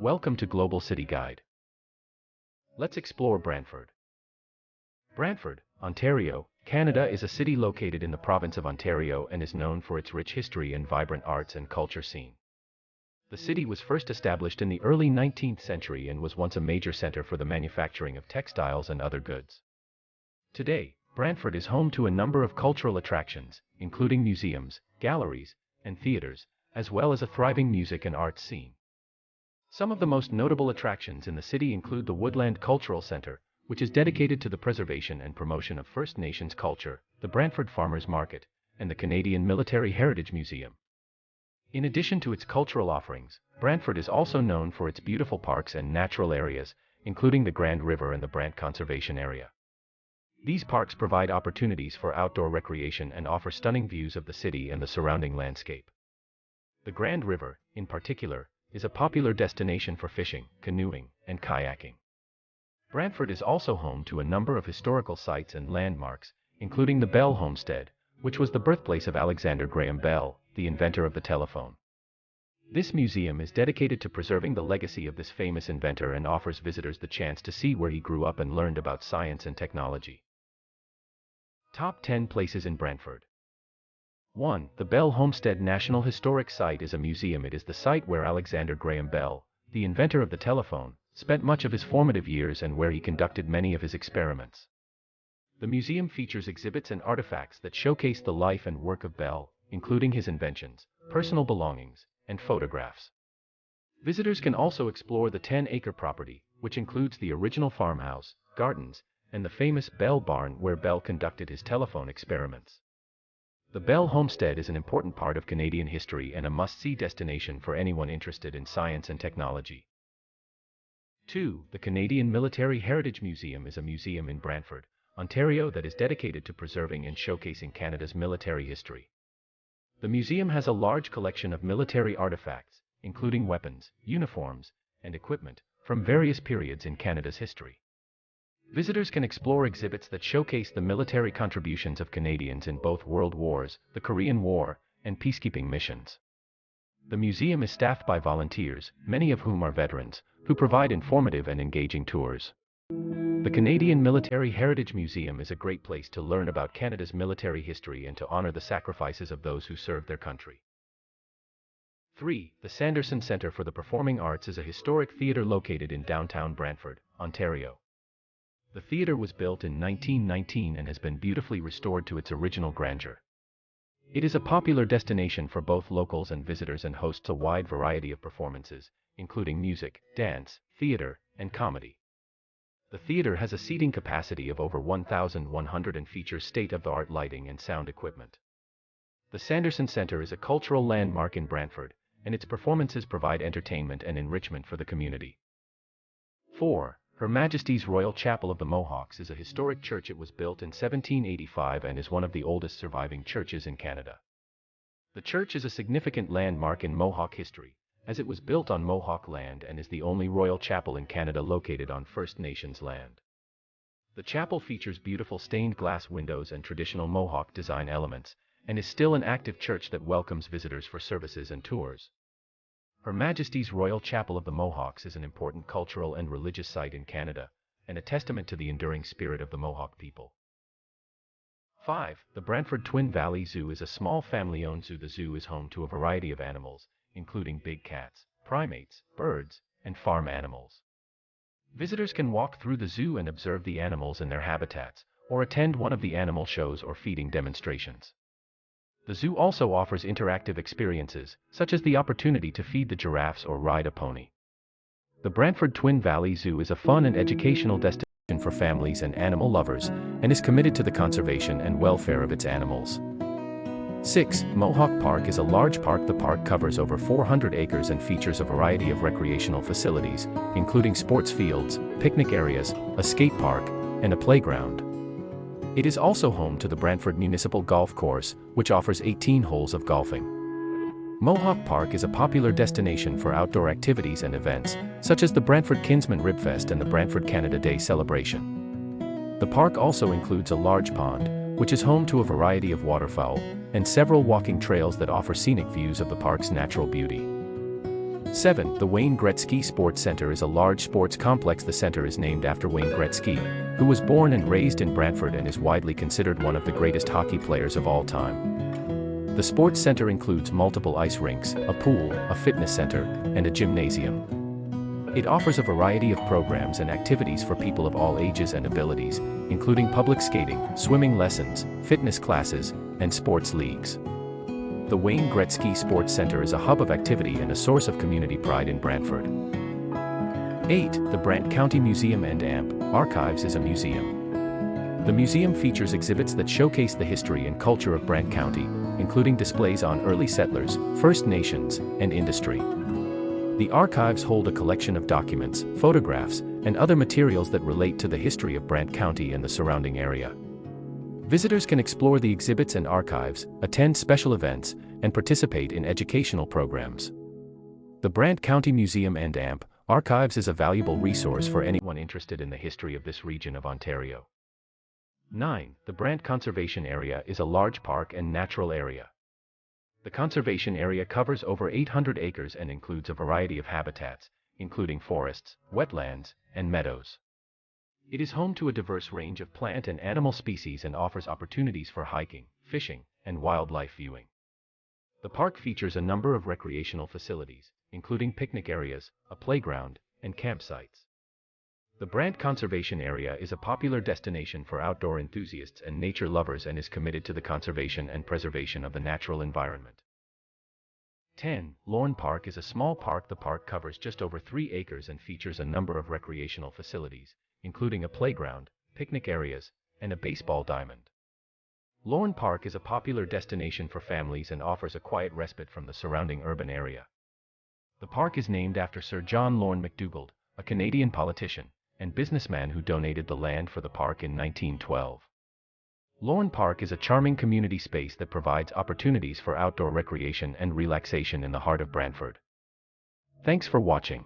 Welcome to Global City Guide. Let's explore Brantford. Brantford, Ontario, Canada is a city located in the province of Ontario and is known for its rich history and vibrant arts and culture scene. The city was first established in the early 19th century and was once a major center for the manufacturing of textiles and other goods. Today, Brantford is home to a number of cultural attractions, including museums, galleries, and theaters, as well as a thriving music and arts scene. Some of the most notable attractions in the city include the Woodland Cultural Centre, which is dedicated to the preservation and promotion of First Nations culture, the Brantford Farmers Market, and the Canadian Military Heritage Museum. In addition to its cultural offerings, Brantford is also known for its beautiful parks and natural areas, including the Grand River and the Brant Conservation Area. These parks provide opportunities for outdoor recreation and offer stunning views of the city and the surrounding landscape. The Grand River, in particular, is a popular destination for fishing, canoeing, and kayaking. Brantford is also home to a number of historical sites and landmarks, including the Bell Homestead, which was the birthplace of Alexander Graham Bell, the inventor of the telephone. This museum is dedicated to preserving the legacy of this famous inventor and offers visitors the chance to see where he grew up and learned about science and technology. Top 10 places in Brantford. 1. The Bell Homestead National Historic Site is a museum. It is the site where Alexander Graham Bell, the inventor of the telephone, spent much of his formative years and where he conducted many of his experiments. The museum features exhibits and artifacts that showcase the life and work of Bell, including his inventions, personal belongings, and photographs. Visitors can also explore the 10-acre property, which includes the original farmhouse, gardens, and the famous Bell Barn where Bell conducted his telephone experiments. The Bell Homestead is an important part of Canadian history and a must-see destination for anyone interested in science and technology. 2. The Canadian Military Heritage Museum is a museum in Brantford, Ontario that is dedicated to preserving and showcasing Canada's military history. The museum has a large collection of military artifacts, including weapons, uniforms, and equipment, from various periods in Canada's history. Visitors can explore exhibits that showcase the military contributions of Canadians in both World Wars, the Korean War, and peacekeeping missions. The museum is staffed by volunteers, many of whom are veterans, who provide informative and engaging tours. The Canadian Military Heritage Museum is a great place to learn about Canada's military history and to honor the sacrifices of those who served their country. 3. The Sanderson Centre for the Performing Arts is a historic theatre located in downtown Brantford, Ontario. The theatre was built in 1919 and has been beautifully restored to its original grandeur. It is a popular destination for both locals and visitors and hosts a wide variety of performances, including music, dance, theatre, and comedy. The theatre has a seating capacity of over 1,100 and features state-of-the-art lighting and sound equipment. The Sanderson Centre is a cultural landmark in Brantford, and its performances provide entertainment and enrichment for the community. 4. Her Majesty's Royal Chapel of the Mohawks is a historic church. It was built in 1785 and is one of the oldest surviving churches in Canada. The church is a significant landmark in Mohawk history, as it was built on Mohawk land and is the only royal chapel in Canada located on First Nations land. The chapel features beautiful stained glass windows and traditional Mohawk design elements, and is still an active church that welcomes visitors for services and tours. Her Majesty's Royal Chapel of the Mohawks is an important cultural and religious site in Canada, and a testament to the enduring spirit of the Mohawk people. 5. The Brantford Twin Valley Zoo is a small family-owned zoo. The zoo is home to a variety of animals, including big cats, primates, birds, and farm animals. Visitors can walk through the zoo and observe the animals in their habitats, or attend one of the animal shows or feeding demonstrations. The zoo also offers interactive experiences, such as the opportunity to feed the giraffes or ride a pony. The Brantford Twin Valley Zoo is a fun and educational destination for families and animal lovers, and is committed to the conservation and welfare of its animals. 6. Mohawk Park is a large park. The park covers over 400 acres and features a variety of recreational facilities, including sports fields, picnic areas, a skate park, and a playground. It is also home to the Brantford Municipal Golf Course, which offers 18 holes of golfing. Mohawk Park is a popular destination for outdoor activities and events, such as the Brantford Kinsman Ribfest and the Brantford Canada Day celebration. The park also includes a large pond, which is home to a variety of waterfowl, and several walking trails that offer scenic views of the park's natural beauty. 7. The Wayne Gretzky Sports Centre is a large sports complex. The centre is named after Wayne Gretzky, who was born and raised in Brantford and is widely considered one of the greatest hockey players of all time. The sports centre includes multiple ice rinks, a pool, a fitness centre, and a gymnasium. It offers a variety of programs and activities for people of all ages and abilities, including public skating, swimming lessons, fitness classes, and sports leagues. The Wayne Gretzky Sports Centre is a hub of activity and a source of community pride in Brantford. 8. The Brant County Museum and Archives is a museum. The museum features exhibits that showcase the history and culture of Brant County, including displays on early settlers, First Nations, and industry. The archives hold a collection of documents, photographs, and other materials that relate to the history of Brant County and the surrounding area. Visitors can explore the exhibits and archives, attend special events, and participate in educational programs. The Brant County Museum and Archives is a valuable resource for anyone interested in the history of this region of Ontario. 9. The Brant Conservation Area is a large park and natural area. The conservation area covers over 800 acres and includes a variety of habitats, including forests, wetlands, and meadows. It is home to a diverse range of plant and animal species and offers opportunities for hiking, fishing, and wildlife viewing. The park features a number of recreational facilities, including picnic areas, a playground, and campsites. The Brant Conservation Area is a popular destination for outdoor enthusiasts and nature lovers and is committed to the conservation and preservation of the natural environment. 10. Lorne Park is a small park. The park covers just over 3 acres and features a number of recreational facilities, including a playground, picnic areas, and a baseball diamond. Lorne Park is a popular destination for families and offers a quiet respite from the surrounding urban area. The park is named after Sir John Lorne MacDougall, a Canadian politician and businessman who donated the land for the park in 1912. Lorne Park is a charming community space that provides opportunities for outdoor recreation and relaxation in the heart of Brantford. Thanks for watching.